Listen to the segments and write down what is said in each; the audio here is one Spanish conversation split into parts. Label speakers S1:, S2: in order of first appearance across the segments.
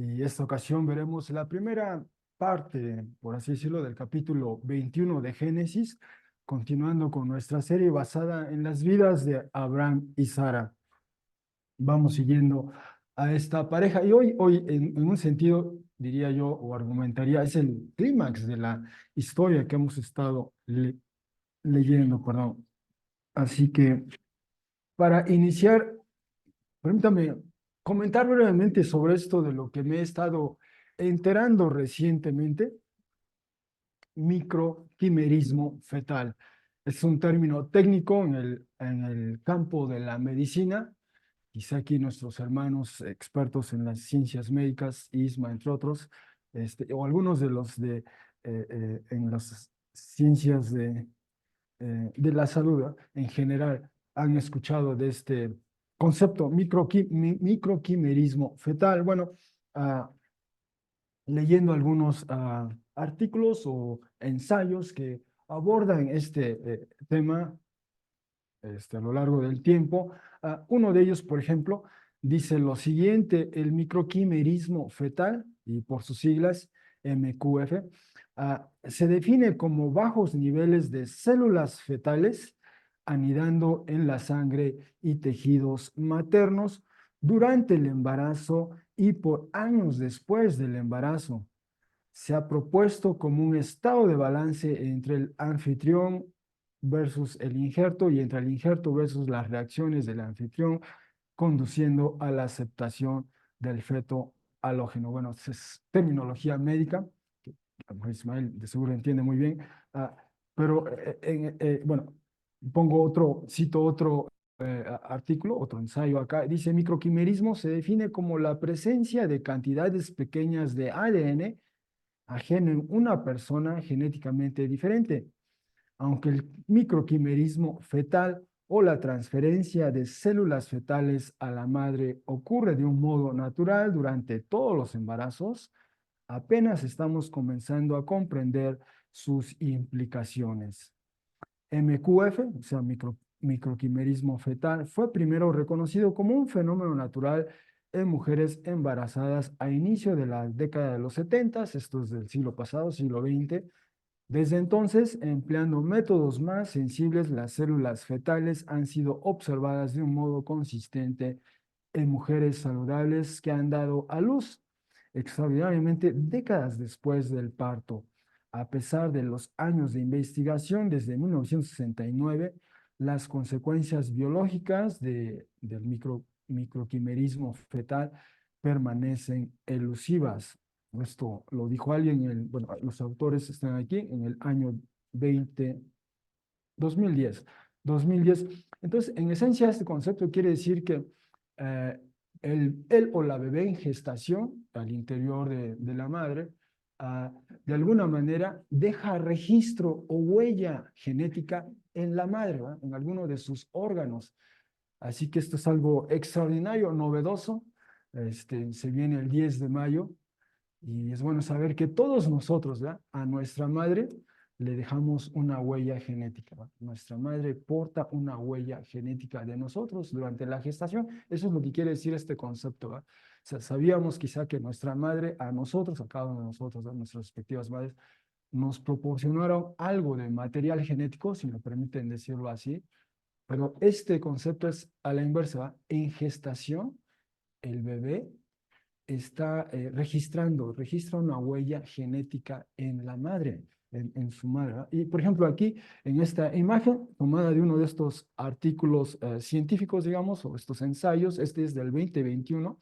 S1: Y esta ocasión veremos la primera parte, por así decirlo, del capítulo 21 de Génesis, continuando con nuestra serie basada en las vidas de Abraham y Sara. Vamos siguiendo a esta pareja y hoy en un sentido, diría yo, o argumentaría, es el clímax de la historia que hemos estado leyendo, perdón. Así que para iniciar, permítame comentar brevemente sobre esto de lo que me he estado enterando recientemente, microquimerismo fetal. Es un término técnico en el campo de la medicina. Quizá aquí nuestros hermanos expertos en las ciencias médicas, ISMA, entre otros, o algunos de los en las ciencias de la salud, en general, han escuchado de este concepto microquimerismo fetal. Bueno, uh, leyendo algunos artículos o ensayos que abordan este tema a lo largo del tiempo. Uno de ellos, por ejemplo, dice lo siguiente: el microquimerismo fetal, y por sus siglas MQF, se define como bajos niveles de células fetales anidando en la sangre y tejidos maternos durante el embarazo y por años después del embarazo. Se ha propuesto como un estado de balance entre el anfitrión versus el injerto y entre el injerto versus las reacciones del anfitrión, conduciendo a la aceptación del feto halógeno. Bueno, esa es terminología médica, que Ismael de seguro entiende muy bien, uh, pero bueno, cito otro artículo, otro ensayo acá, dice: microquimerismo se define como la presencia de cantidades pequeñas de ADN ajeno en una persona genéticamente diferente, aunque el microquimerismo fetal o la transferencia de células fetales a la madre ocurre de un modo natural durante todos los embarazos. Apenas estamos comenzando a comprender sus implicaciones. MQF, o sea, microquimerismo fetal, fue primero reconocido como un fenómeno natural en mujeres embarazadas a inicio de la década de los 70, esto es del siglo pasado, siglo XX. Desde entonces, empleando métodos más sensibles, las células fetales han sido observadas de un modo consistente en mujeres saludables que han dado a luz extraordinariamente décadas después del parto. A pesar de los años de investigación desde 1969, las consecuencias biológicas del microquimerismo fetal permanecen elusivas. Esto lo dijo alguien, bueno, los autores están aquí en el año 20, 2010. 2010. Entonces, en esencia, este concepto quiere decir que eh, él o la bebé en gestación al interior de la madre, de alguna manera deja registro o huella genética en la madre, ¿verdad? En alguno de sus órganos. Así que esto es algo extraordinario, novedoso. Se viene el 10 de mayo y es bueno saber que todos nosotros, ¿verdad? A nuestra madre le dejamos una huella genética, ¿verdad? Nuestra madre porta una huella genética de nosotros durante la gestación. Eso es lo que quiere decir este concepto, ¿verdad? O sea, sabíamos quizá que nuestra madre a nosotros, a cada uno de nosotros, ¿verdad? Nuestras respectivas madres, nos proporcionaron algo de material genético, si me permiten decirlo así, pero este concepto es a la inversa, ¿verdad? En gestación, el bebé registra una huella genética en la madre, en su madre, ¿verdad? Y por ejemplo, aquí en esta imagen tomada de uno de estos artículos científicos, digamos, o estos ensayos, este es del 2021,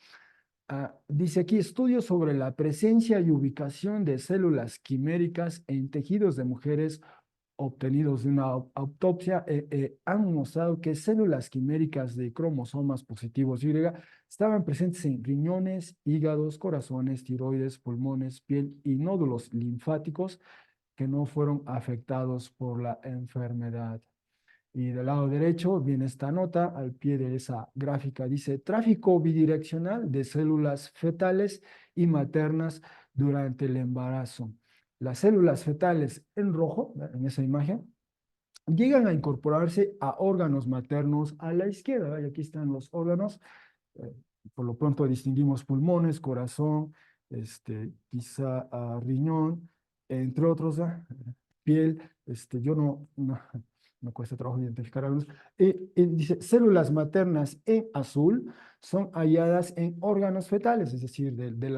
S1: dice aquí: estudios sobre la presencia y ubicación de células quiméricas en tejidos de mujeres obtenidos de una autopsia han mostrado que células quiméricas de cromosomas positivos Y estaban presentes en riñones, hígados, corazones, tiroides, pulmones, piel y nódulos linfáticos que no fueron afectados por la enfermedad. Y del lado derecho viene esta nota al pie de esa gráfica. Dice: tráfico bidireccional de células fetales y maternas durante el embarazo. Las células fetales en rojo, en esa imagen, llegan a incorporarse a órganos maternos a la izquierda. Y aquí están los órganos. eh, por lo pronto distinguimos pulmones, corazón, quizá riñón, entre otros, piel, yo no, me cuesta trabajo identificar algunos. Dice, células maternas en azul son halladas en órganos fetales, es decir,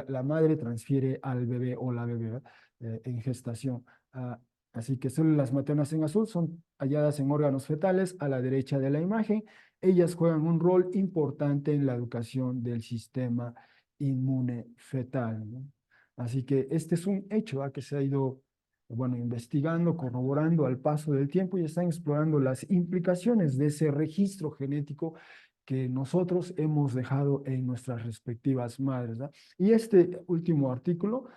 S1: la madre transfiere al bebé o la bebé, ¿verdad? En gestación. Ah, así que células maternas en azul son halladas en órganos fetales a la derecha de la imagen. Ellas juegan un rol importante en la educación del sistema inmune fetal, ¿no? Así que este es un hecho que se ha ido, bueno, investigando, corroborando al paso del tiempo y están explorando las implicaciones de ese registro genético que nosotros hemos dejado en nuestras respectivas madres, ¿no? Y este último artículo,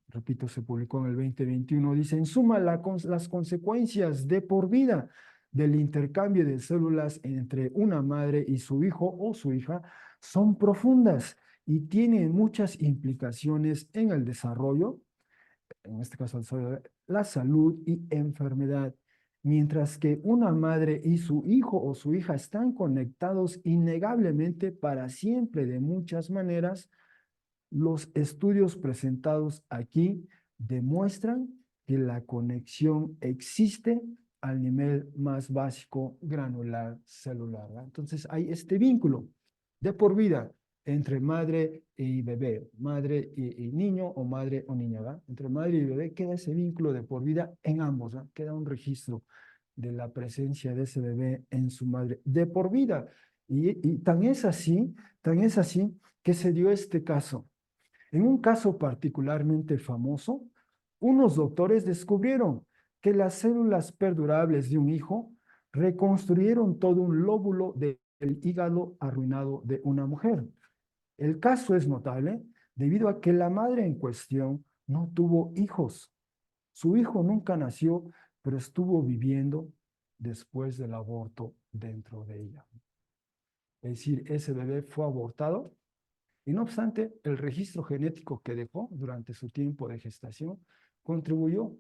S1: repito, se publicó en el 2021, dice, en suma, las consecuencias de por vida del intercambio de células entre una madre y su hijo o su hija son profundas y tienen muchas implicaciones en el desarrollo, en este caso la salud y enfermedad, mientras que una madre y su hijo o su hija están conectados innegablemente para siempre de muchas maneras. Los estudios presentados aquí demuestran que la conexión existe al nivel más básico granular celular, ¿verdad? Entonces hay este vínculo de por vida entre madre y bebé, madre y niño o madre o niña, ¿verdad? Entre madre y bebé queda ese vínculo de por vida en ambos, ¿verdad? Queda un registro de la presencia de ese bebé en su madre de por vida. Y tan es así que se dio este caso. En un caso particularmente famoso, unos doctores descubrieron que las células perdurables de un hijo reconstruyeron todo un lóbulo del hígado arruinado de una mujer. El caso es notable debido a que la madre en cuestión no tuvo hijos. Su hijo nunca nació, pero estuvo viviendo después del aborto dentro de ella. Es decir, ese bebé fue abortado y no obstante, el registro genético que dejó durante su tiempo de gestación contribuyó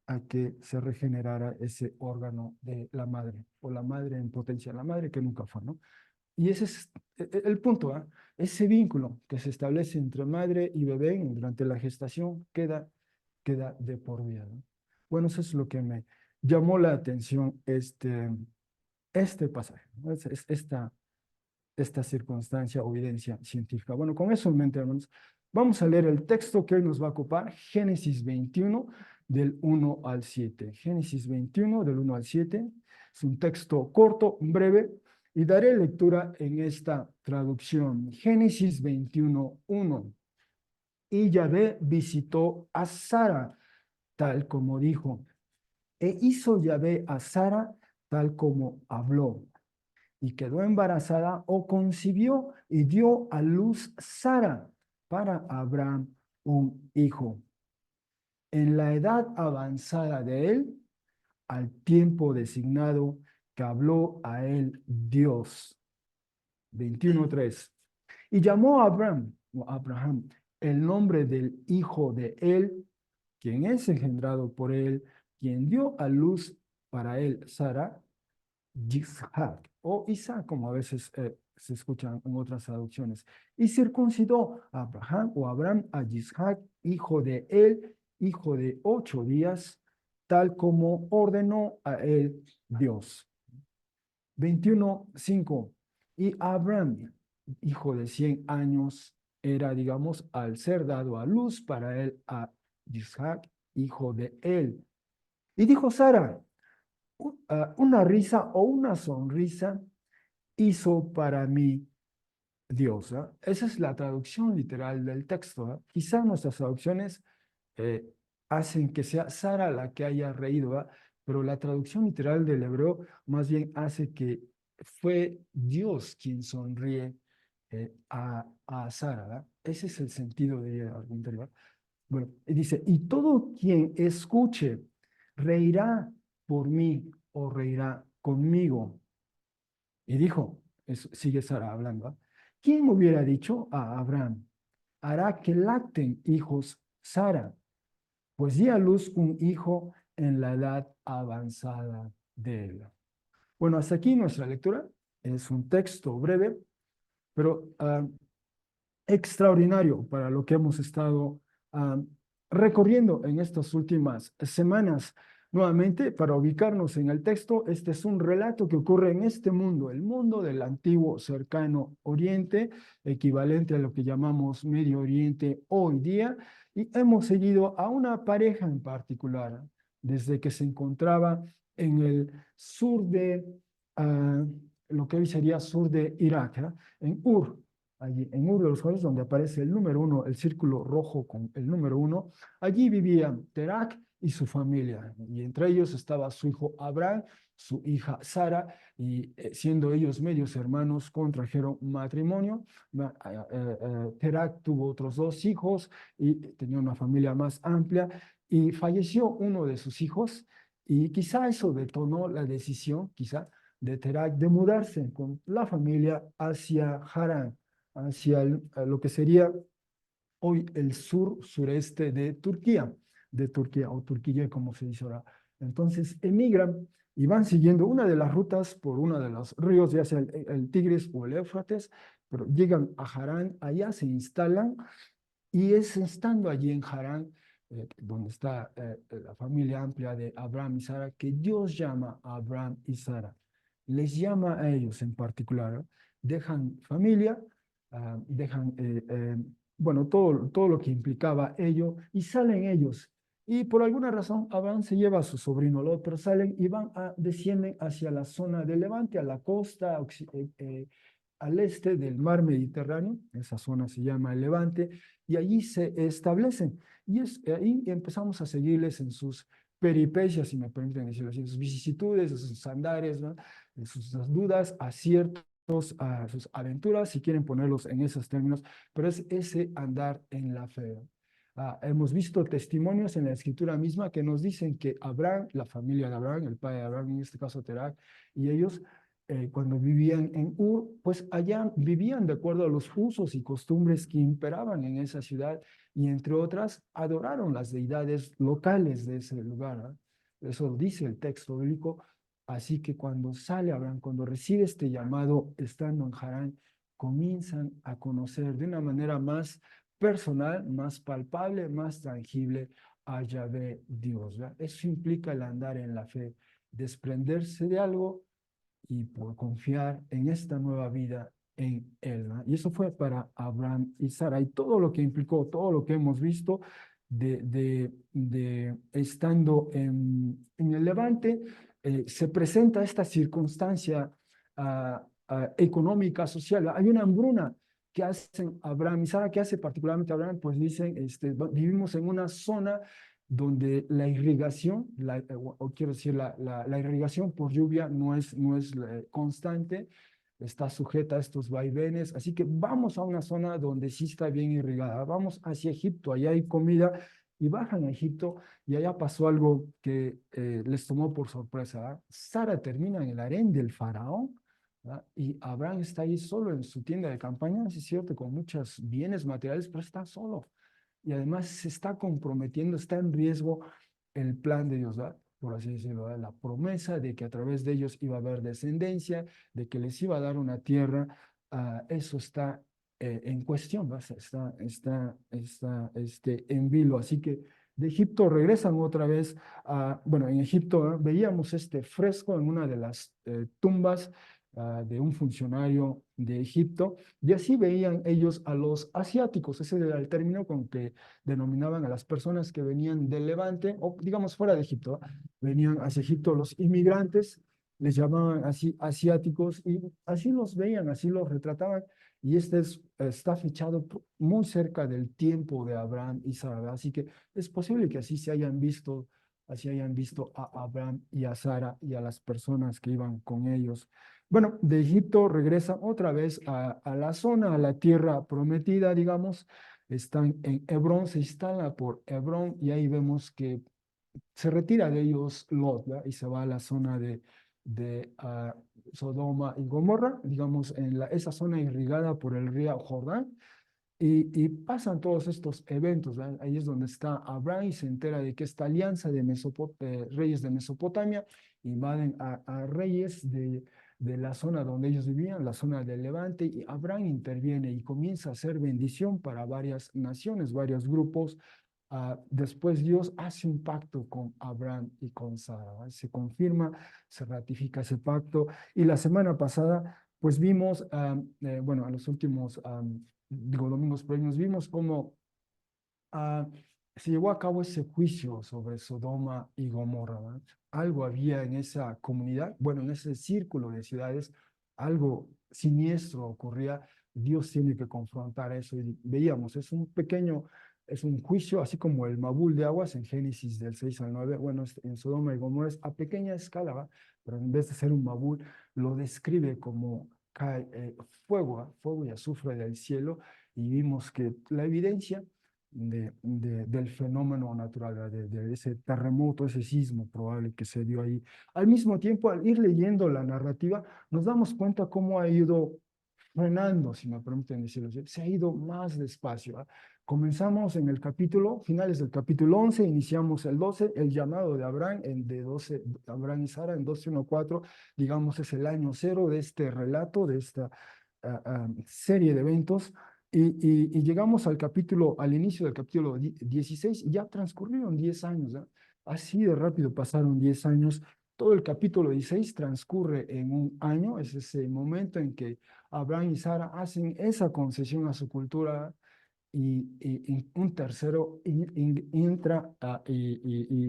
S1: a que se regenerara ese órgano de la madre, o la madre en potencia, la madre que nunca fue, ¿no? Y ese es el punto, ¿eh? Ese vínculo que se establece entre madre y bebé durante la gestación queda de por vida, ¿no? Bueno, eso es lo que me llamó la atención este pasaje, ¿no? Esta circunstancia o evidencia científica. Bueno, con eso en mente, hermanos, vamos a leer el texto que hoy nos va a ocupar, Génesis 21, del 1 al 7. Génesis 21, del 1 al 7. Es un texto corto, breve, y daré lectura en esta traducción. Génesis 21, 1. Y Yahvé visitó a Sara, tal como dijo, e hizo Yahvé a Sara tal como habló y quedó embarazada o concibió y dio a luz Sara para Abraham un hijo. En la edad avanzada de él, al tiempo designado que habló a él Dios. 21:3. Y llamó a Abraham el nombre del hijo de él, quien es engendrado por él, quien dio a luz para él Sara, Yitzhak, o Isaac, como a veces se escuchan en otras traducciones. Y circuncidó a Abraham o Abraham a Yitzhak, hijo de él, hijo de 8 días, tal como ordenó a él Dios. 21:5. Y Abraham, hijo de 100 años, era, digamos, al ser dado a luz para él a Yitzhak, hijo de él. Y dijo Sara, una risa o una sonrisa hizo para mí Dios. ¿Eh? Esa es la traducción literal del texto. ¿Eh? Quizá nuestras traducciones eh, hacen que sea Sara la que haya reído, ¿eh? Pero la traducción literal del hebreo más bien hace que fue Dios quien sonríe a Sara. ¿Eh? Ese es el sentido de algo interior. Bueno, y dice, y todo quien escuche reirá por mí o reirá conmigo. Y dijo, sigue Sara hablando, ¿eh? ¿Quién hubiera dicho a Abraham, hará que lacten hijos Sara? Pues di a luz un hijo en la edad avanzada de él. Bueno, hasta aquí nuestra lectura. Es un texto breve, pero extraordinario para lo que hemos estado ah, recorriendo en estas últimas semanas. Nuevamente, para ubicarnos en el texto, este es un relato que ocurre en este mundo, el mundo del antiguo cercano Oriente, equivalente a lo que llamamos Medio Oriente hoy día, y hemos seguido a una pareja en particular, desde que se encontraba en el sur de, ah, lo que hoy sería sur de Irak, en Ur, allí en Ur de los Jalíes, donde aparece el número uno, el círculo rojo con el número uno. Allí vivían Terak y su familia, y entre ellos estaba su hijo Abraham, su hija Sara, y siendo ellos medios hermanos, contrajeron matrimonio. Terak tuvo otros dos hijos y tenía una familia más amplia, y falleció uno de sus hijos, y quizá eso detonó la decisión, quizá, de Terak de mudarse con la familia hacia Harán, hacia lo que sería hoy el sureste de Turquía o Turquía como se dice ahora. Entonces emigran y van siguiendo una de las rutas por uno de los ríos, ya sea el Tigris o el Éufrates, pero llegan a Harán, allá se instalan, y es estando allí en Harán, donde está la familia amplia de Abraham y Sara, que Dios llama a Abraham y Sara. Les llama a ellos en particular, ¿no? Dejan familia, dejan, bueno, todo lo que implicaba ello, y salen ellos. Y por alguna razón, Abraham se lleva a su sobrino Lot, pero salen y descienden hacia la zona de Levante, a la costa al este del mar Mediterráneo. Esa zona se llama el Levante, y allí se establecen. Y ahí empezamos a seguirles en sus peripecias, si me permiten decirlo así, en sus vicisitudes, en sus andares, ¿no? En sus dudas, aciertos, a sus aventuras, si quieren ponerlos en esos términos, pero es ese andar en la fe. Hemos visto testimonios en la escritura misma que nos dicen que Abraham, la familia de Abraham, el padre de Abraham, en este caso Terak, y ellos cuando vivían en Ur, pues allá vivían de acuerdo a los usos y costumbres que imperaban en esa ciudad, y entre otras adoraron las deidades locales de ese lugar, ¿no? Eso dice el texto bíblico. Así que cuando sale Abraham, cuando recibe este llamado estando en Harán, comienzan a conocer de una manera más personal, más palpable, más tangible a Yahvé Dios, ¿verdad? Eso implica el andar en la fe, desprenderse de algo y por confiar en esta nueva vida en Él, ¿no? Y eso fue para Abraham y Sara, y todo lo que implicó, todo lo que hemos visto de estando en el Levante, se presenta esta circunstancia económica, social. Hay una hambruna que hacen Abraham y Sara, que hace particularmente Abraham, pues dicen, vivimos en una zona donde la irrigación, o quiero decir, la irrigación por lluvia no es constante, está sujeta a estos vaivenes, así que vamos a una zona donde sí está bien irrigada, vamos hacia Egipto, allá hay comida, y bajan a Egipto, y allá pasó algo que les tomó por sorpresa, ¿verdad? Sara termina en el harén del faraón, ¿verdad? Y Abraham está ahí solo en su tienda de campaña, sí es cierto, con muchos bienes materiales, pero está solo. Y además se está comprometiendo, está en riesgo el plan de Dios, ¿verdad? Por así decirlo, ¿verdad? La promesa de que a través de ellos iba a haber descendencia, de que les iba a dar una tierra, eso está en cuestión, ¿verdad? Está en vilo. Así que de Egipto regresan otra vez bueno, en Egipto, ¿verdad? Veíamos este fresco en una de las tumbas de un funcionario de Egipto, y así veían ellos a los asiáticos. Ese era el término con que denominaban a las personas que venían del Levante, o digamos fuera de Egipto, ¿eh? Venían hacia Egipto los inmigrantes, les llamaban así asiáticos, y así los veían, así los retrataban. Y está fechado muy cerca del tiempo de Abraham y Sara, así que es posible que así hayan visto a Abraham y a Sara y a las personas que iban con ellos. Bueno, de Egipto regresan otra vez a la zona, a la tierra prometida, digamos. Están en Hebrón, se instala por Hebrón, y ahí vemos que se retira de ellos Lot, ¿verdad? Y se va a la zona de Sodoma y Gomorra, digamos, en esa zona irrigada por el río Jordán. Y pasan todos estos eventos, ¿verdad? Ahí es donde está Abraham y se entera de que esta alianza de reyes de Mesopotamia invaden a reyes de la zona donde ellos vivían, la zona del Levante, y Abraham interviene y comienza a hacer bendición para varias naciones, varios grupos. Después Dios hace un pacto con Abraham y con Sara, ¿va? Se confirma, se ratifica ese pacto. Y la semana pasada, pues vimos, bueno, a los últimos, digo, domingos previos, vimos cómo ah, se llevó a cabo ese juicio sobre Sodoma y Gomorra, ¿verdad? Algo había en esa comunidad, bueno, en ese círculo de ciudades, algo siniestro ocurría. Dios tiene que confrontar eso y veíamos, es un pequeño, es un juicio, así como el Mabul de aguas en Génesis del 6 al 9. Bueno, en Sodoma y Gomorra es a pequeña escala, ¿va? Pero en vez de ser un Mabul, lo describe como cae fuego, ¿va? Fuego y azufre del cielo, y vimos que la evidencia del fenómeno natural, ¿verdad? De ese terremoto, ese sismo probable que se dio ahí. Al mismo tiempo, al ir leyendo la narrativa, nos damos cuenta cómo ha ido frenando, si me permiten decirlo así, se ha ido más despacio, ¿ah? Comenzamos en el capítulo, finales del capítulo 11, iniciamos el 12, el llamado de Abraham, de 12, Abraham y Sara en 12:1-4, digamos, es el año cero de este relato, de esta serie de eventos. Y llegamos al capítulo, al inicio del capítulo 16, y ya transcurrieron 10 años, ¿ah? Así de rápido pasaron 10 años. Todo el capítulo 16 transcurre en un año, es ese momento en que Abraham y Sara hacen esa concesión a su cultura, y un tercero entra,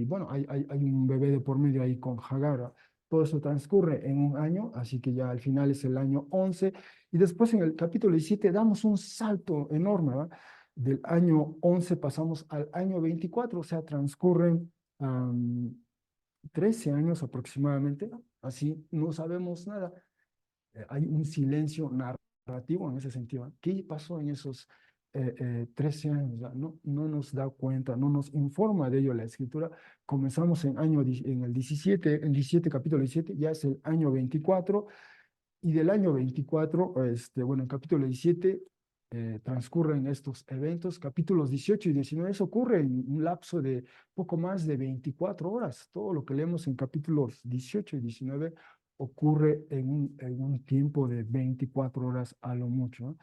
S1: bueno, hay un bebé de por medio ahí con Hagar. Todo eso transcurre en un año, así que ya al final es el año 11. Y después en el capítulo 17 damos un salto enorme, ¿verdad? Del año 11 pasamos al año 24, o sea, transcurren 13 años aproximadamente, ¿no? Así no sabemos nada. Hay un silencio narrativo en ese sentido, ¿eh? ¿Qué pasó en esos 13 años? No, no nos da cuenta, no nos informa de ello la escritura. Comenzamos en el 17, en 17, capítulo 17, ya es el año 24, y del año 24, bueno, en capítulo 17 transcurren estos eventos. Capítulos 18 y 19, eso ocurre en un lapso de poco más de 24 horas. Todo lo que leemos en capítulos 18 y 19 ocurre en un tiempo de 24 horas a lo mucho, ¿no?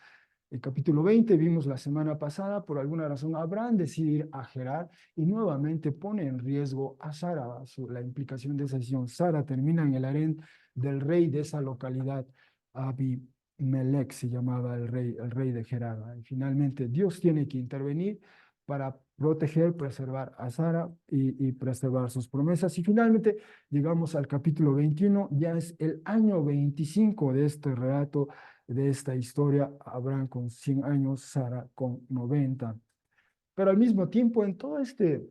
S1: El capítulo 20 vimos la semana pasada, por alguna razón Abraham decide ir a Gerar y nuevamente pone en riesgo a Sara. La implicación de esa decisión: Sara termina en el harén del rey de esa localidad, Abimelech se llamaba el rey de Gerar, ¿va? Y finalmente Dios tiene que intervenir para proteger, preservar a Sara y preservar sus promesas. Y finalmente llegamos al capítulo 21, ya es el año 25 de este relato, de esta historia. Abraham con 100 años, Sara con 90. Pero al mismo tiempo, en todo este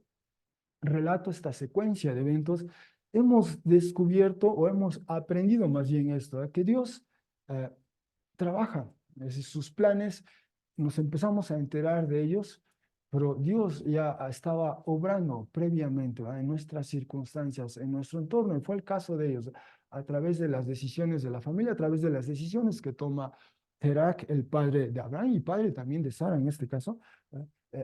S1: relato, esta secuencia de eventos, hemos descubierto o hemos aprendido más bien esto, que Dios eh, trabaja, es decir, sus planes, nos empezamos a enterar de ellos, pero Dios ya estaba obrando previamente, ¿verdad? En nuestras circunstancias, en nuestro entorno, y fue el caso de ellos, a través de las decisiones de la familia, a través de las decisiones que toma Terak, el padre de Abraham y padre también de Sara en este caso.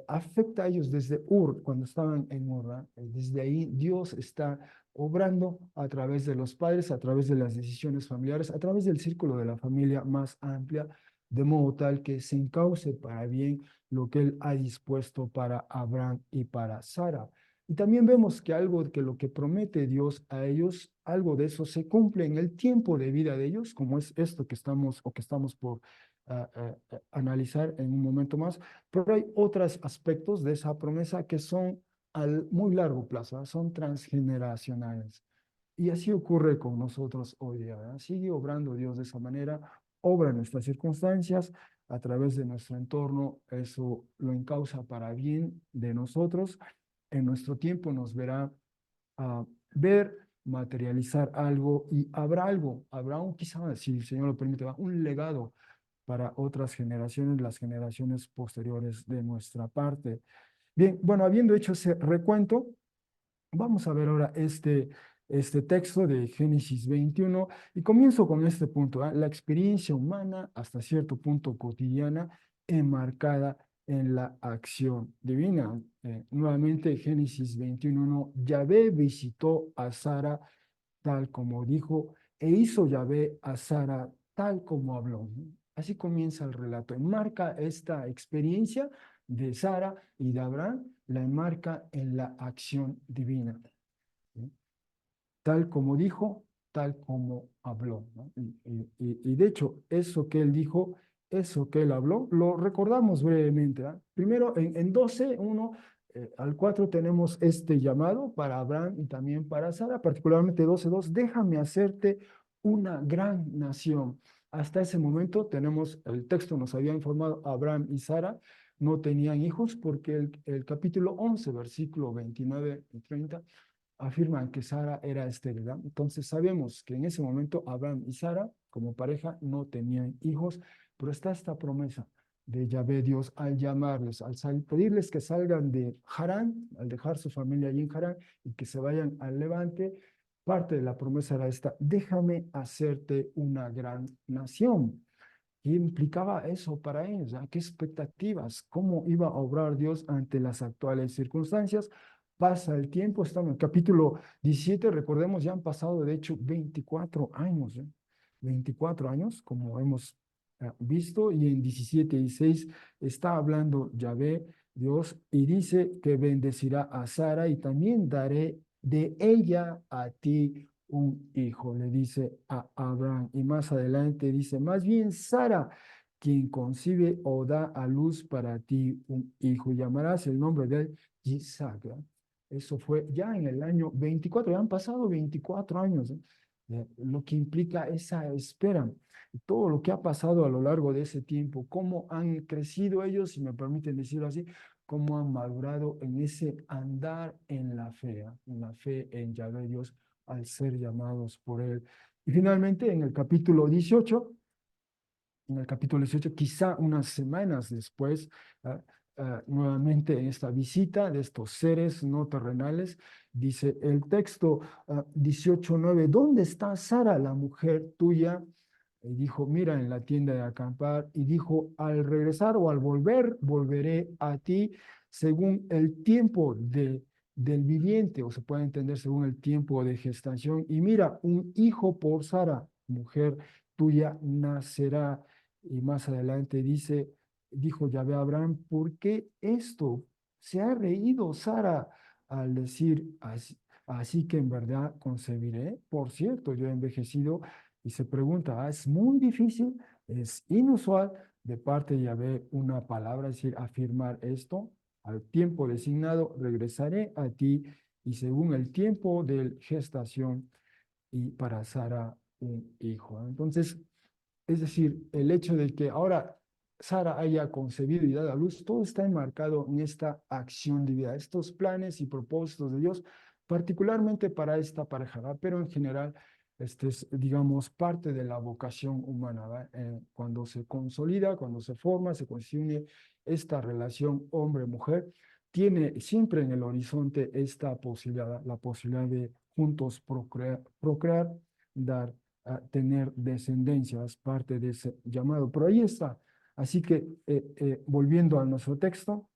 S1: Afecta a ellos desde Ur, cuando estaban en Ur, ¿verdad? Desde ahí Dios está obrando a través de los padres, a través de las decisiones familiares, a través del círculo de la familia más amplia, de modo tal que se encauce para bien lo que Él ha dispuesto para Abraham y para Sara. Y también vemos que algo que lo que promete Dios a ellos, algo de eso se cumple en el tiempo de vida de ellos, como es esto que estamos por analizar en un momento más. Pero hay otros aspectos de esa promesa que son al muy largo plazo, ¿verdad? Son transgeneracionales. Y así ocurre con nosotros hoy día, ¿verdad? Sigue obrando Dios de esa manera, obra en nuestras circunstancias, a través de nuestro entorno, eso lo encausa para bien de nosotros. En nuestro tiempo nos verá ver, materializar algo, y habrá algo, habrá un, quizá, si el Señor lo permite, un legado para otras generaciones, las generaciones posteriores de nuestra parte. Bien, bueno, habiendo hecho ese recuento, vamos a ver ahora este texto de Génesis 21, y comienzo con este punto, ¿eh? La experiencia humana hasta cierto punto cotidiana, enmarcada en la acción divina. Nuevamente Génesis 21:1, Yahvé visitó a Sara tal como dijo, e hizo Yahvé a Sara tal como habló, ¿no? Así comienza el relato. Enmarca esta experiencia de Sara y de Abraham, la enmarca en la acción divina, ¿sí? Tal como dijo, tal como habló, ¿no? Y de hecho, eso que él dijo, eso que él habló, lo recordamos brevemente, ¿ah? Primero, en 12, 1 al 4 tenemos este llamado para Abraham y también para Sara, particularmente 12:2, déjame hacerte una gran nación. Hasta ese momento tenemos, el texto nos había informado, Abraham y Sara no tenían hijos porque el capítulo 11, versículo 29 y 30 afirman que Sara era estéril, ¿verdad? Entonces sabemos que en ese momento Abraham y Sara, como pareja, no tenían hijos, pero está esta promesa de Yahvé Dios al llamarles, pedirles que salgan de Harán, al dejar su familia allí en Harán y que se vayan al Levante. Parte de la promesa era esta: déjame hacerte una gran nación. ¿Qué implicaba eso para ellos? ¿Ah? ¿Qué expectativas? ¿Cómo iba a obrar Dios ante las actuales circunstancias? Pasa el tiempo, estamos en el capítulo 17, recordemos, ya han pasado de hecho 24 años, ¿eh? 24 años, como hemos visto, y en 17:16 está hablando Yahvé, Dios, y dice que bendecirá a Sara y también daré de ella a ti un hijo, le dice a Abraham. Y más adelante dice, más bien Sara, quien concibe o da a luz para ti un hijo, y llamarás el nombre de él Isaac, ¿verdad? Eso fue ya en el año 24, ya han pasado 24 años, ¿eh? Lo que implica esa espera, todo lo que ha pasado a lo largo de ese tiempo, cómo han crecido ellos, si me permiten decirlo así, cómo han madurado en ese andar en la fe en Yahvé Dios, al ser llamados por él. Y finalmente, en el capítulo 18, quizá unas semanas después, uh, nuevamente en esta visita de estos seres no terrenales, dice el texto 18:9, ¿dónde está Sara, la mujer tuya? Y dijo, mira, en la tienda de acampar, y dijo, al regresar o al volver, volveré a ti según el tiempo del viviente, o se puede entender según el tiempo de gestación. Y mira, un hijo por Sara, mujer tuya, nacerá. Y más adelante dice, dijo Yahvé a Abraham, ¿por qué esto? Se ha reído Sara al decir, así que en verdad concebiré. Por cierto, yo he envejecido, y se pregunta, es muy difícil, es inusual de parte de Yahvé una palabra, es decir, afirmar esto. Al tiempo designado regresaré a ti, y según el tiempo de gestación, y para Sara un hijo. Entonces, es decir, el hecho de que ahora Sara haya concebido y dado a luz, todo está enmarcado en esta acción de vida, estos planes y propósitos de Dios, particularmente para esta pareja, ¿verdad? Pero en general, este es, digamos, parte de la vocación humana, ¿verdad? Cuando se consolida, cuando se forma, se consigue esta relación hombre-mujer, tiene siempre en el horizonte esta posibilidad, la posibilidad de juntos procrear, dar a tener descendencia, es parte de ese llamado. Pero ahí está. Así que, volviendo a nuestro texto,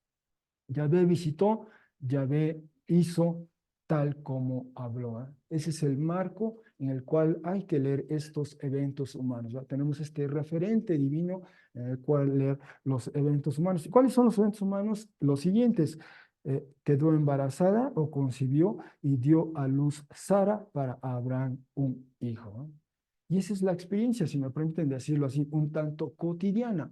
S1: Yahvé visitó, Yahvé hizo tal como habló, ¿eh? Ese es el marco en el cual hay que leer estos eventos humanos, ¿verdad? Tenemos este referente divino en el cual leer los eventos humanos. ¿Y cuáles son los eventos humanos? Los siguientes. Quedó embarazada o concibió y dio a luz Sara para Abraham un hijo, ¿eh? Y esa es la experiencia, si me permiten decirlo así, un tanto cotidiana,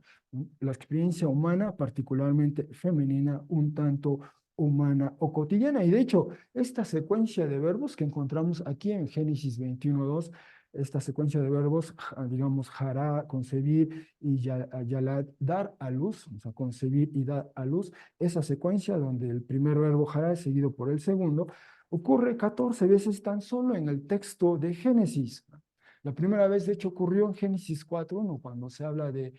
S1: la experiencia humana, particularmente femenina, un tanto humana o cotidiana. Y de hecho, esta secuencia de verbos que encontramos aquí en Génesis 21:2, esta secuencia de verbos, digamos, hará, concebir, y yalad, dar a luz, o sea, concebir y dar a luz, esa secuencia donde el primer verbo hará es seguido por el segundo, ocurre 14 veces tan solo en el texto de Génesis. La primera vez, de hecho, ocurrió en Génesis 4:1, cuando se habla de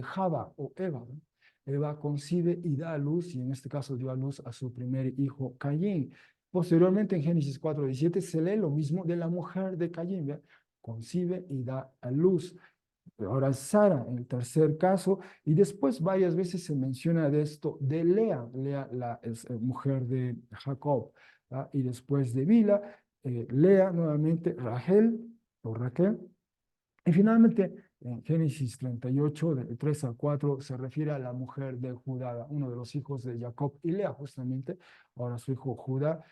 S1: Java o Eva, ¿no? Eva concibe y da a luz, y en este caso dio a luz a su primer hijo, Caín. Posteriormente, en Génesis 4:17, se lee lo mismo de la mujer de Caín, ¿ve? Concibe y da a luz. Ahora Sara, en el tercer caso, y después varias veces se menciona de esto de Lea, Lea la mujer de Jacob, ¿va? Y después de Bila, Lea nuevamente, Rachel, por Raquel. Y finalmente, en Génesis 38, del 3 al 4, se refiere a la mujer de Judá, uno de los hijos de Jacob y Lea, justamente. Ahora su hijo Judá,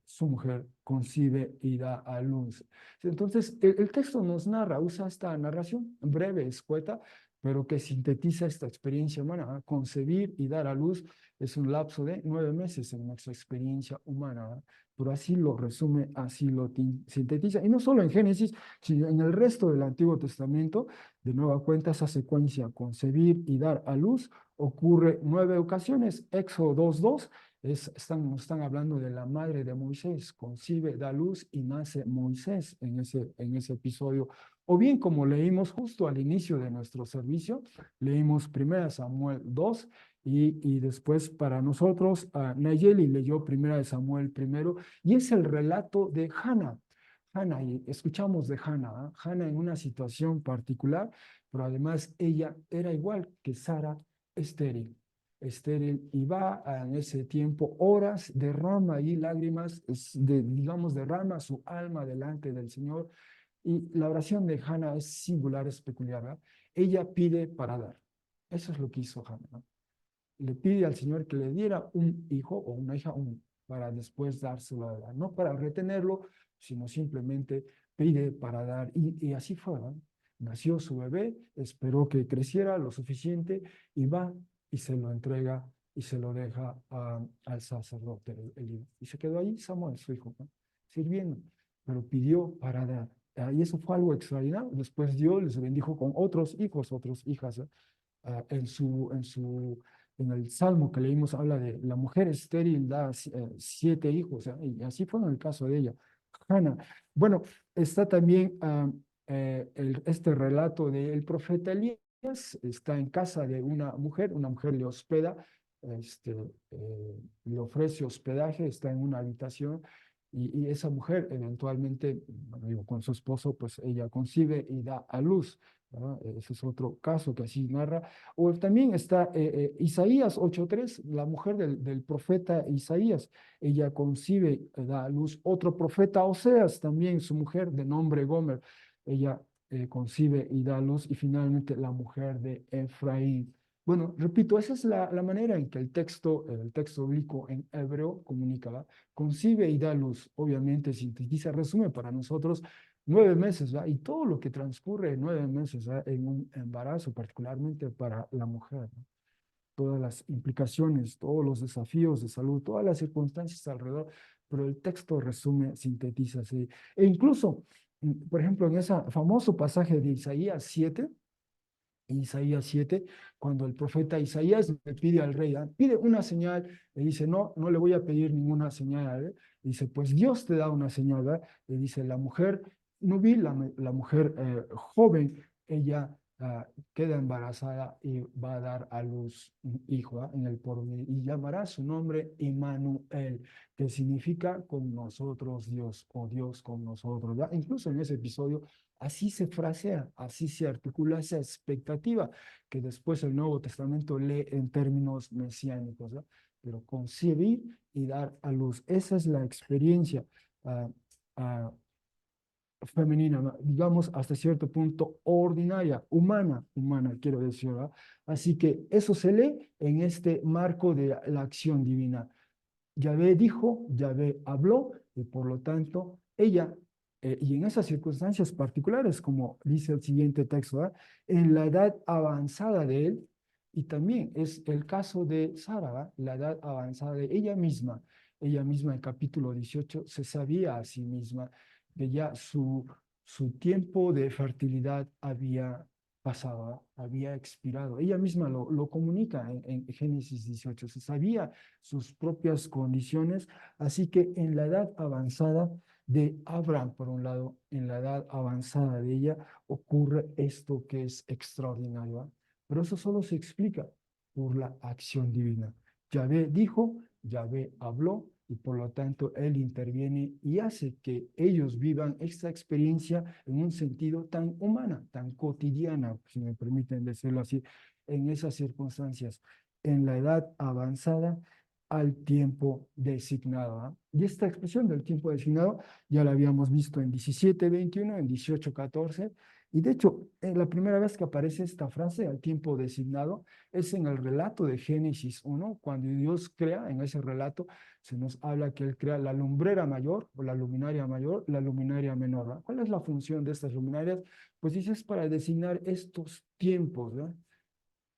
S1: su mujer concibe y da a luz. Entonces, el texto nos narra, usa esta narración breve, escueta, pero que sintetiza esta experiencia humana. Concebir y dar a luz es un lapso de 9 meses en nuestra experiencia humana. Pero así lo resume, así lo sintetiza. Y no solo en Génesis, sino en el resto del Antiguo Testamento, de nueva cuenta, esa secuencia, concebir y dar a luz, ocurre 9 ocasiones. Éxodo 2:2, nos están hablando de la madre de Moisés, concibe, da luz y nace Moisés en ese episodio. O bien, como leímos justo al inicio de nuestro servicio, leímos 1 Samuel 2, y después para nosotros, Nayeli leyó 1 Samuel 1, y es el relato de Hannah. Hannah, y escuchamos de Hannah, ¿eh? Hannah en una situación particular, pero además ella era igual que Sara, estéril, estéril, y va en ese tiempo horas, derrama ahí lágrimas, digamos, derrama su alma delante del Señor, y la oración de Hannah es singular, es peculiar, ¿verdad? Ella pide para dar. Eso es lo que hizo Hannah, ¿no? Le pide al Señor que le diera un hijo o una hija para después dárselo a él, no para retenerlo, sino simplemente pide para dar. Y así fue, ¿no? Nació su bebé, esperó que creciera lo suficiente y va y se lo entrega y se lo deja al sacerdote, y se quedó ahí Samuel, su hijo, ¿no? Sirviendo, pero pidió para dar. Y eso fue algo extraordinario. Después Dios les bendijo con otros hijos, otras hijas, ¿eh? En el Salmo que leímos habla de la mujer estéril da 7 hijos, ¿eh? Y así fue en el caso de ella, Hannah. Bueno, está también este relato del profeta Elías. Está en casa de una mujer le hospeda, este, le ofrece hospedaje, está en una habitación, y esa mujer eventualmente, bueno, digo, con su esposo, pues ella concibe y da a luz, ¿verdad? Ese es otro caso que así narra. O también está Isaías 8:3, la mujer del profeta Isaías. Ella concibe, da a luz. Otro profeta, Oseas, también su mujer de nombre Gomer. Ella concibe y da a luz. Y finalmente la mujer de Efraín. Bueno, repito, esa es la manera en que el texto bíblico en hebreo comunica, ¿va? Concibe y da a luz. Obviamente sintetiza, resume para nosotros 9 meses, ¿va? Y todo lo que transcurre en 9 meses, ¿va? En un embarazo, particularmente para la mujer, ¿no? Todas las implicaciones, todos los desafíos de salud, todas las circunstancias alrededor, pero el texto resume, sintetiza así. E incluso, por ejemplo, en ese famoso pasaje de Isaías 7, cuando el profeta Isaías le pide al rey, pide una señal, le dice, no, no le voy a pedir ninguna señal, ¿eh? Dice, pues Dios te da una señal, ¿verdad? Le dice, la mujer nubil, la mujer joven, ella queda embarazada y va a dar a luz un hijo, en el porvenir, y llamará su nombre Emmanuel, que significa con nosotros Dios, o Dios con nosotros, ¿verdad? Incluso en ese episodio así se frasea, así se articula esa expectativa que después el Nuevo Testamento lee en términos mesiánicos, ¿no? Pero concebir y dar a luz, esa es la experiencia uh, uh, femenina, ¿no? Digamos hasta cierto punto ordinaria, humana, quiero decir, ¿verdad? Así que eso se lee en este marco de la acción divina. Yahvé dijo, Yahvé habló, y por lo tanto ella, y en esas circunstancias particulares, como dice el siguiente texto, ¿verdad? En la edad avanzada de él, y también es el caso de Sara, ¿verdad? La edad avanzada de ella misma en capítulo 18 se sabía a sí misma que ya su tiempo de fertilidad había pasado, había expirado. Ella misma lo comunica en Génesis 18, se sabía sus propias condiciones, así que en la edad avanzada de Abraham, por un lado, en la edad avanzada de ella, ocurre esto que es extraordinario, ¿eh? Pero eso solo se explica por la acción divina. Yahvé dijo, Yahvé habló, y por lo tanto Él interviene y hace que ellos vivan esta experiencia en un sentido tan humana, tan cotidiana, si me permiten decirlo así, en esas circunstancias. En la edad avanzada, al tiempo designado. ¿Ah? Y esta expresión del tiempo designado ya la habíamos visto en 17:21, en 18:14, y de hecho, la primera vez que aparece esta frase, al tiempo designado, es en el relato de Génesis 1, cuando Dios crea, en ese relato, se nos habla que Él crea la lumbrera mayor, o la luminaria mayor, la luminaria menor. ¿Verdad? ¿Cuál es la función de estas luminarias? Pues dice, es para designar estos tiempos, ¿verdad?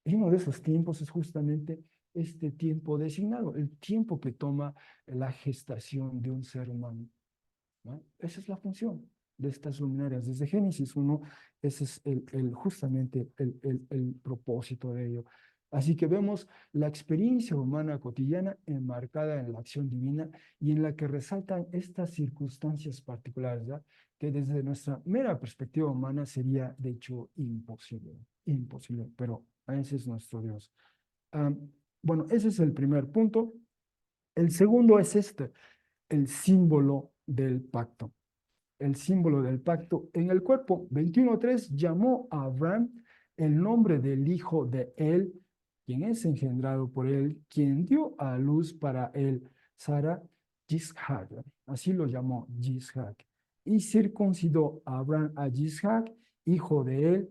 S1: Y uno de esos tiempos es justamente este tiempo designado, el tiempo que toma la gestación de un ser humano. ¿No? Esa es la función de estas luminarias. Desde Génesis 1, ese es justamente el propósito de ello. Así que vemos la experiencia humana cotidiana enmarcada en la acción divina y en la que resaltan estas circunstancias particulares, ¿verdad? Que desde nuestra mera perspectiva humana sería, de hecho, imposible, imposible, pero ese es nuestro Dios. Ah, bueno, ese es el primer punto. El segundo es este, el símbolo del pacto. El símbolo del pacto. En el cuerpo 21:3 llamó a Abraham el nombre del hijo de él, quien es engendrado por él, quien dio a luz para él, Sara, Yishac. Así lo llamó Yishac. Y circuncidó a Abraham a Yishac, hijo de él,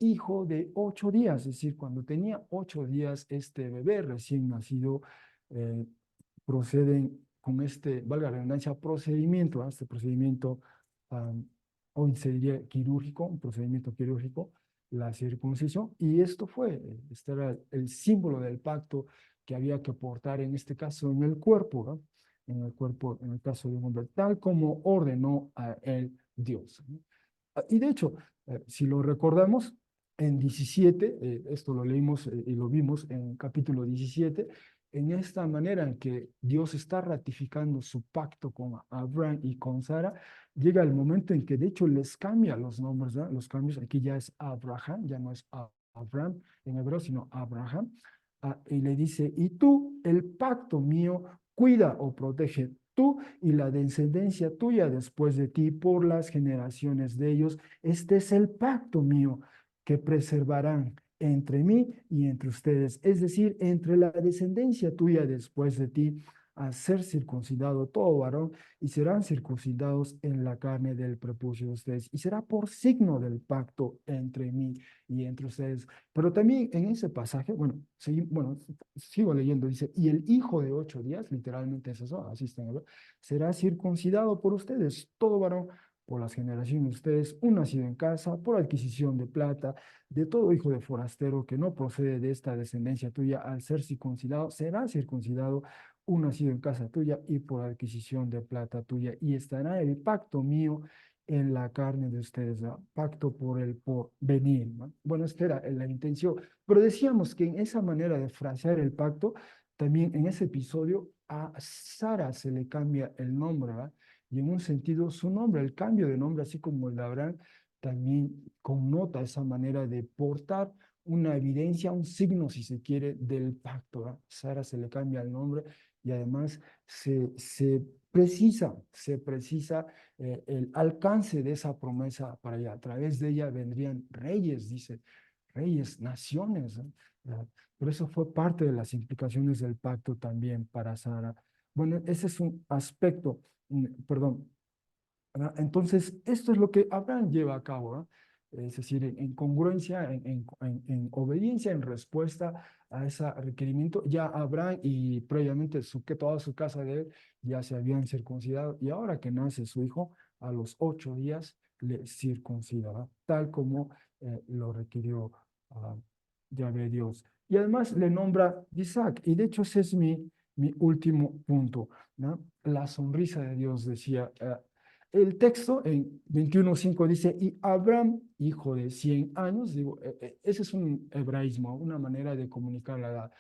S1: hijo de 8 días. Es decir, cuando tenía 8 días, este bebé recién nacido eh, proceden con este, valga la redundancia, procedimiento, este procedimiento, um, hoy se diría quirúrgico, un procedimiento quirúrgico, la circuncisión, y esto fue, este era el símbolo del pacto que había que portar en este caso en el cuerpo, ¿no? En el cuerpo, en el caso de un hombre, tal como ordenó a él Dios. ¿No? Y de hecho, si lo recordamos, en 17, esto lo leímos y lo vimos en capítulo 17, en esta manera en que Dios está ratificando su pacto con Abraham y con Sara, llega el momento en que de hecho les cambia los nombres, ¿verdad? Los cambios, aquí ya es Abraham, ya no es Abraham en hebreo, sino Abraham, y le dice, y tú, el pacto mío, cuida o protege tú y la descendencia tuya después de ti por las generaciones de ellos. Este es el pacto mío que preservarán entre mí y entre ustedes, es decir, entre la descendencia tuya después de ti, a ser circuncidado todo varón, y serán circuncidados en la carne del prepucio de ustedes, y será por signo del pacto entre mí y entre ustedes. Pero también en ese pasaje, bueno, sigo leyendo, dice, y el hijo de 8 días, literalmente es eso, así está, ¿no? Será circuncidado por ustedes, todo varón, por las generaciones de ustedes, un nacido en casa, por adquisición de plata, de todo hijo de forastero que no procede de esta descendencia tuya, al ser circuncidado, será circuncidado un nacido en casa tuya y por adquisición de plata tuya, y estará el pacto mío en la carne de ustedes, ¿no? Pacto por el porvenir, ¿no? Bueno, esta era la intención, pero decíamos que en esa manera de frasear el pacto, también en ese episodio a Sara se le cambia el nombre, ¿verdad? Y en un sentido su nombre, el cambio de nombre, así como el de Abraham, también connota esa manera de portar una evidencia, un signo, si se quiere, del pacto, ¿verdad? Sara se le cambia el nombre y además se precisa el alcance de esa promesa para allá. A través de ella vendrían reyes, dice, reyes, naciones, ¿no? Por eso fue parte de las implicaciones del pacto también para Sara. Bueno, ese es un aspecto, perdón. ¿Verdad? Entonces, esto es lo que Abraham lleva a cabo, ¿no? Es decir, en congruencia, en obediencia, en respuesta a ese requerimiento, ya Abraham y previamente que toda su casa de él ya se habían circuncidado, y ahora que nace su hijo, a los 8 días le circuncida, ¿verdad? Tal como lo requirió uh, Yahvé Dios. Y además le nombra Isaac, y de hecho ese es mi último punto, ¿no? La sonrisa de Dios, decía. El texto en 21:5 dice, y Abraham, hijo de 100 años, digo, ese es un hebraísmo, una manera de comunicar la edad.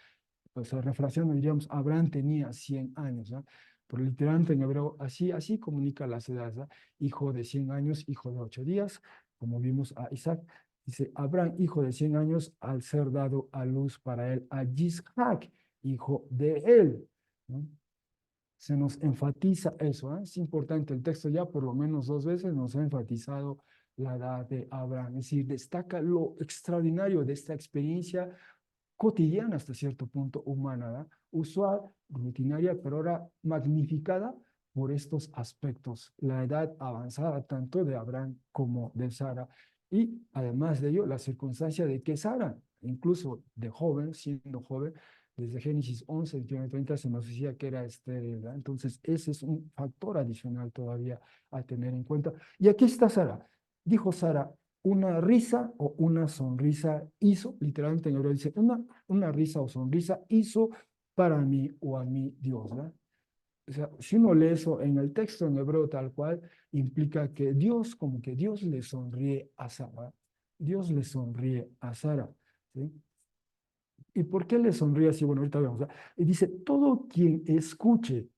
S1: O sea, refraseando diríamos, Abraham tenía 100 años, ¿no? Pero literalmente en hebreo, así comunica las edades, ¿no? Hijo de 100 años, hijo de 8 días, como vimos a Isaac. Dice, Abraham, hijo de 100 años, al ser dado a luz para él, a Isaac, hijo de él, ¿no? Se nos enfatiza eso, ¿eh? Es importante, el texto ya por lo menos 2 veces nos ha enfatizado la edad de Abraham, es decir, destaca lo extraordinario de esta experiencia cotidiana hasta cierto punto, humana, ¿verdad? Usual, rutinaria, pero ahora magnificada por estos aspectos, la edad avanzada tanto de Abraham como de Sara, y además de ello, la circunstancia de que Sara, incluso de joven, siendo joven, desde Génesis 11, 29, 30 se nos decía que era estéril, ¿verdad? Entonces, ese es un factor adicional todavía a tener en cuenta. Y aquí está Sara. Dijo Sara, una risa o una sonrisa hizo, literalmente en hebreo dice, una risa o sonrisa hizo para mí o a mí Dios, ¿verdad? O sea, si uno lee eso en el texto en hebreo tal cual, implica que Dios, como que Dios le sonríe a Sara. Dios le sonríe a Sara. ¿Sí? ¿Y por qué le sonríe así? Bueno, ahorita vemos. ¿Verdad? Y dice, todo quien escuche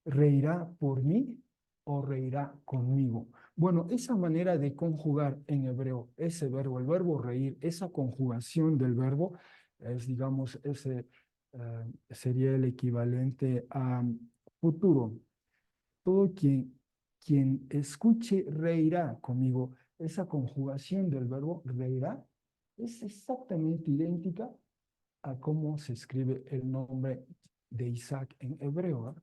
S1: reirá por mí o reirá conmigo. Bueno, esa manera de conjugar en hebreo ese verbo, el verbo reír, esa conjugación del verbo, es, digamos, ese sería el equivalente a futuro. Todo quien escuche reirá conmigo. Esa conjugación del verbo reirá es exactamente idéntica a cómo se escribe el nombre de Isaac en hebreo. ¿Verdad?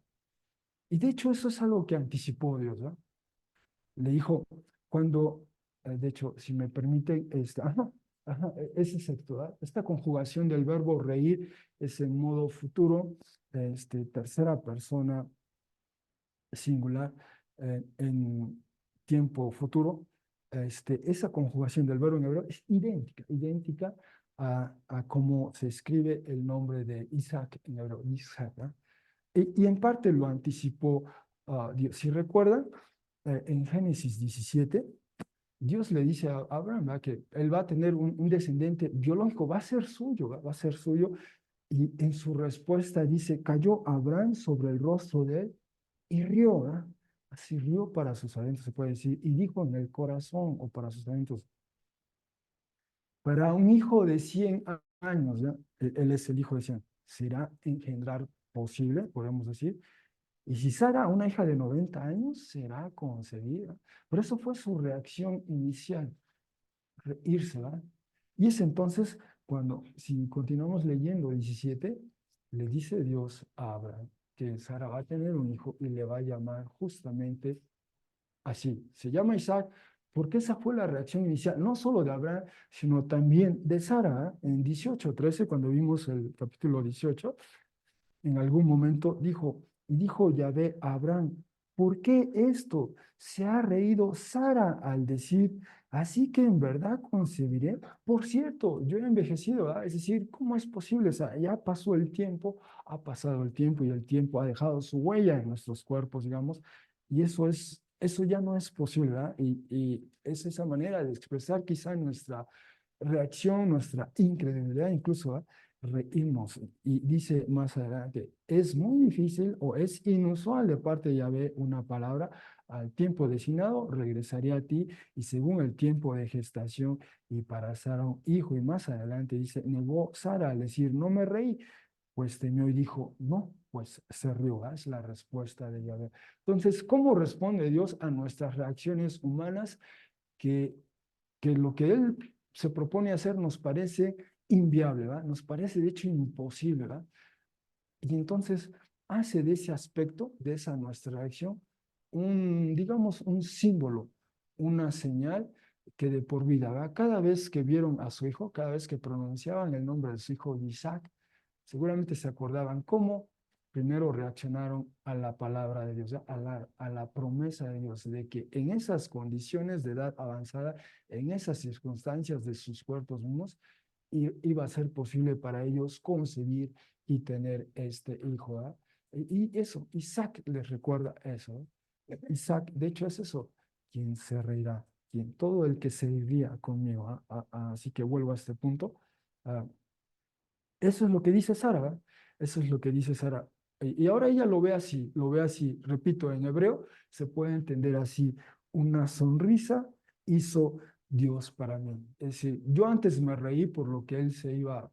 S1: Y de hecho eso es algo que anticipó Dios. ¿Verdad? Le dijo, cuando, de hecho, si me permite, es exacto. ¿Verdad? Esta conjugación del verbo reír es en modo futuro, tercera persona singular, en tiempo futuro. Esa conjugación del verbo en hebreo es idéntica a cómo se escribe el nombre de Isaac en hebreo, Isaac. ¿No? Y en parte lo anticipó Dios. Si recuerdan, en Génesis 17, Dios le dice a Abraham, ¿verdad? Que él va a tener un descendiente biológico, va a ser suyo, ¿verdad? Va a ser suyo. Y en su respuesta dice, cayó Abraham sobre el rostro de él y rió, ¿verdad? Así rió para sus adentros, se puede decir, y dijo en el corazón o para sus adentros, para un hijo de 100 años, ¿ya? Él es el hijo de 100, ¿será engendrar posible, podemos decir? Y si Sara, una hija de 90 años, será concebida. Por eso fue su reacción inicial, irse, ¿verdad? Y es entonces cuando, si continuamos leyendo 17, le dice Dios a Abraham que Sara va a tener un hijo y le va a llamar justamente así. Se llama Isaac porque esa fue la reacción inicial, no solo de Abraham, sino también de Sara. En 18:13, cuando vimos el capítulo 18, en algún momento dijo Yahvé a Abraham, ¿por qué esto? Se ha reído Sara al decir, así que en verdad concebiré. Por cierto, yo he envejecido, ¿verdad? Es decir, ¿cómo es posible? O sea, ya pasó el tiempo, ha pasado el tiempo y el tiempo ha dejado su huella en nuestros cuerpos, digamos, y eso ya no es posible, ¿verdad? Y es esa manera de expresar quizá nuestra reacción, nuestra incredulidad, incluso, ¿verdad? Reírnos. Y dice más adelante, es muy difícil o es inusual de parte de Yahvé una palabra, al tiempo designado regresaría a ti y según el tiempo de gestación y para Sara un hijo. Y más adelante dice, negó Sara al decir, no me reí, pues temió y dijo, no, pues se rió. ¿Verdad? Es la respuesta de Yahvé. Entonces, ¿cómo responde Dios a nuestras reacciones humanas que lo que él se propone hacer nos parece inviable, ¿verdad? Nos parece de hecho imposible, ¿verdad? Y entonces hace de ese aspecto, de esa nuestra acción, digamos, un símbolo, una señal que de por vida, ¿verdad? Cada vez que vieron a su hijo, cada vez que pronunciaban el nombre de su hijo Isaac, seguramente se acordaban cómo primero reaccionaron a la palabra de Dios, a la promesa de Dios, de que en esas condiciones de edad avanzada, en esas circunstancias de sus cuerpos mismos, iba a ser posible para ellos concebir y tener este hijo. ¿Verdad? Y eso, Isaac les recuerda eso. Isaac, de hecho, es eso, quien se reirá, todo el que se iría conmigo. Así que vuelvo a este punto. Ah, eso es lo que dice Sara, ¿verdad? Eso es lo que dice Sara. Y ahora ella lo ve así, repito, en hebreo se puede entender así, una sonrisa hizo Dios para mí. Es decir, yo antes me reí por lo que él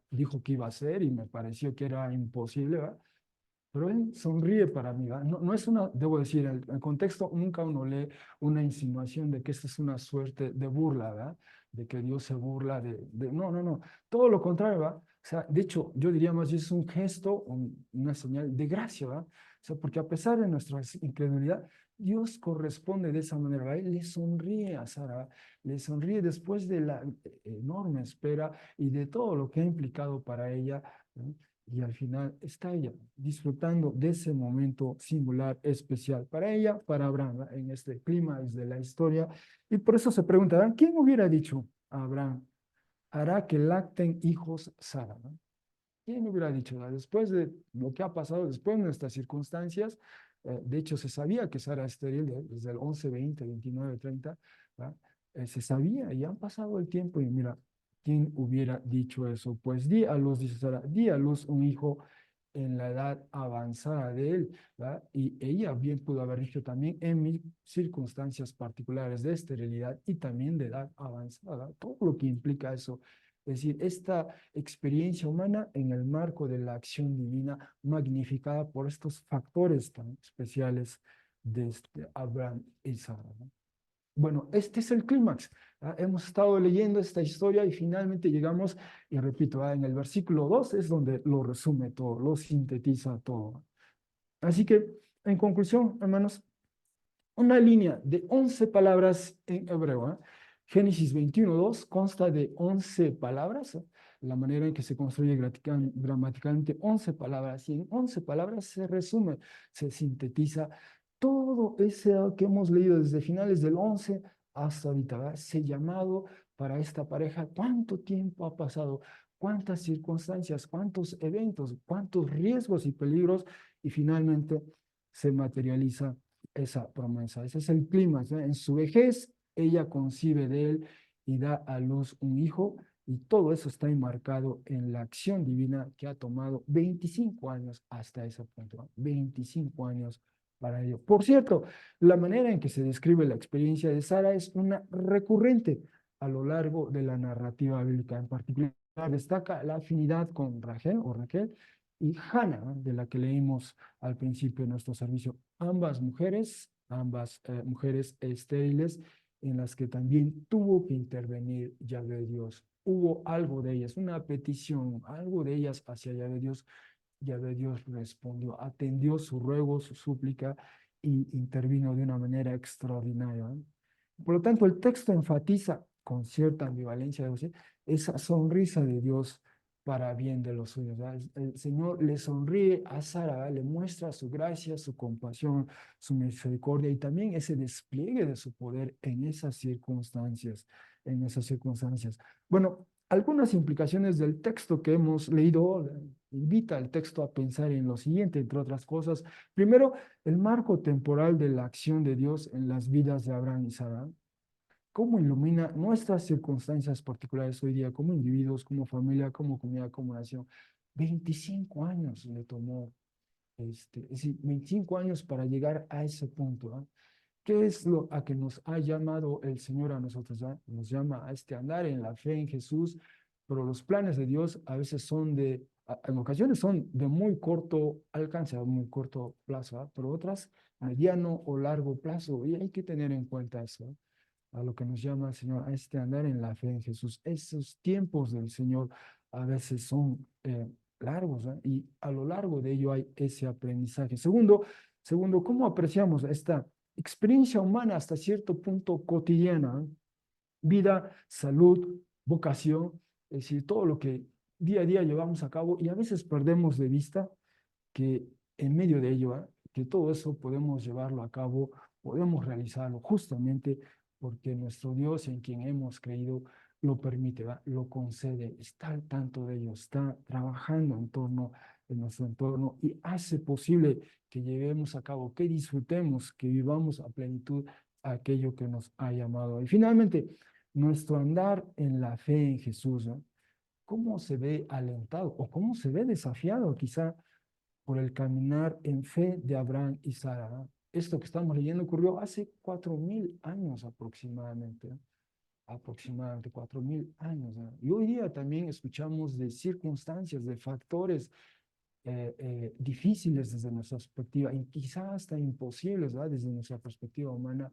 S1: dijo que iba a hacer y me pareció que era imposible, ¿verdad? Pero él sonríe para mí, ¿verdad? No, no es debo decir, en el contexto nunca uno lee una insinuación de que esta es una suerte de burla, ¿verdad? de que Dios se burla no, no, no, todo lo contrario, ¿va? O sea, de hecho, yo diría más bien es un gesto, una señal de gracia, ¿va? O sea, porque a pesar de nuestra incredulidad, Dios corresponde de esa manera, ¿va? Él le sonríe a Sara, ¿va? Le sonríe después de la enorme espera y de todo lo que ha implicado para ella, ¿no? Y al final está ella disfrutando de ese momento singular, especial para ella, para Abraham, ¿va? En este clima de la historia. Y por eso se preguntarán, ¿quién hubiera dicho a Abraham, hará que lacten hijos Sara? ¿No? ¿Quién hubiera dicho? Después de lo que ha pasado, después de nuestras circunstancias, de hecho se sabía que Sara es estéril desde el 11, 20, 29, 30, ¿va? Se sabía y han pasado el tiempo y mira, ¿quién hubiera dicho eso? Pues di a luz, dice Sara, di a luz un hijo en la edad avanzada de él, ¿va? Y ella bien pudo haber dicho también en mis circunstancias particulares de esterilidad y también de edad avanzada, todo lo que implica eso. Es decir, esta experiencia humana en el marco de la acción divina magnificada por estos factores tan especiales de Abraham y Sara, ¿no? Bueno, este es el clímax. ¿Ah? Hemos estado leyendo esta historia y finalmente llegamos, y repito, en el versículo 2 es donde lo resume todo, lo sintetiza todo. Así que, en conclusión, hermanos, una línea de 11 palabras en hebreo. Génesis 21:2 consta de 11 palabras, la manera en que se construye gramaticalmente 11 palabras, y en 11 palabras se resume, se sintetiza todo eso que hemos leído desde finales del 11 hasta ahorita, ¿verdad? Ese llamado para esta pareja, cuánto tiempo ha pasado, cuántas circunstancias, cuántos eventos, cuántos riesgos y peligros, y finalmente se materializa esa promesa. Ese es el clima, ¿sí? En su vejez, ella concibe de él y da a luz un hijo, y todo eso está enmarcado en la acción divina que ha tomado 25 años hasta ese punto, ¿no? 25 años para ello. Por cierto, la manera en que se describe la experiencia de Sara es una recurrente a lo largo de la narrativa bíblica. En particular, destaca la afinidad con Rachel o Raquel y Hannah, ¿no? De la que leímos al principio de nuestro servicio. Ambas mujeres estériles en las que también tuvo que intervenir Yahvé Dios. Hubo algo de ellas, una petición, algo de ellas hacia Yahvé Dios. Yahvé Dios respondió, atendió su ruego, su súplica y intervino de una manera extraordinaria, ¿no? Por lo tanto, el texto enfatiza con cierta ambivalencia, debo decir, esa sonrisa de Dios para bien de los suyos, ¿verdad? El Señor le sonríe a Sara, ¿verdad? Le muestra su gracia, su compasión, su misericordia y también ese despliegue de su poder en esas circunstancias, en esas circunstancias. Bueno, algunas implicaciones del texto que hemos leído invita al texto a pensar en lo siguiente, entre otras cosas. Primero, el marco temporal de la acción de Dios en las vidas de Abraham y Sara. ¿Cómo ilumina nuestras circunstancias particulares hoy día como individuos, como familia, como comunidad, como nación? 25 años le tomó, es decir, 25 años para llegar a ese punto, ¿no? ¿Qué es lo a que nos ha llamado el Señor a nosotros? ¿Ah? Nos llama a andar en la fe en Jesús, pero los planes de Dios a veces son en ocasiones son de muy corto alcance, a muy corto plazo, ¿ah? Pero otras mediano o largo plazo, y hay que tener en cuenta eso, ¿eh? A lo que nos llama el Señor, a andar en la fe en Jesús. Esos tiempos del Señor a veces son largos, ¿eh? Y a lo largo de ello hay ese aprendizaje. Segundo, ¿cómo apreciamos esta experiencia humana hasta cierto punto cotidiana? ¿Eh? Vida, salud, vocación, es decir, todo lo que día a día llevamos a cabo y a veces perdemos de vista que en medio de ello, que todo eso podemos llevarlo a cabo, podemos realizarlo justamente porque nuestro Dios en quien hemos creído lo permite, ¿va? Lo concede, está al tanto de ello, está trabajando en nuestro entorno y hace posible que llevemos a cabo, que disfrutemos, que vivamos a plenitud aquello que nos ha llamado. Y finalmente, nuestro andar en la fe en Jesús, ¿no? ¿Cómo se ve alentado o cómo se ve desafiado quizá por el caminar en fe de Abraham y Sara, ¿no? Esto que estamos leyendo ocurrió hace 4000 años aproximadamente, ¿no? Aproximadamente 4000 años, ¿no? Y hoy día también escuchamos de circunstancias, de factores difíciles desde nuestra perspectiva, y quizás hasta imposibles, ¿verdad? Desde nuestra perspectiva humana,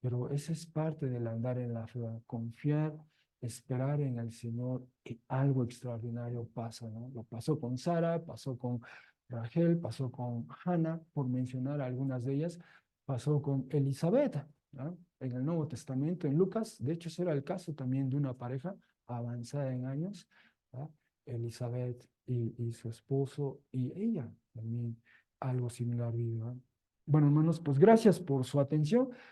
S1: pero esa es parte del andar en la fe, confiar, esperar en el Señor y algo extraordinario pasa, ¿no? Lo pasó con Sara, pasó con Rachel, pasó con Hannah, por mencionar algunas de ellas, pasó con Elizabeth, ¿no? En el Nuevo Testamento, en Lucas, de hecho, ese era el caso también de una pareja avanzada en años, ¿no? Elizabeth y su esposo, y ella también algo similar vivió, ¿no? Bueno, hermanos, pues gracias por su atención.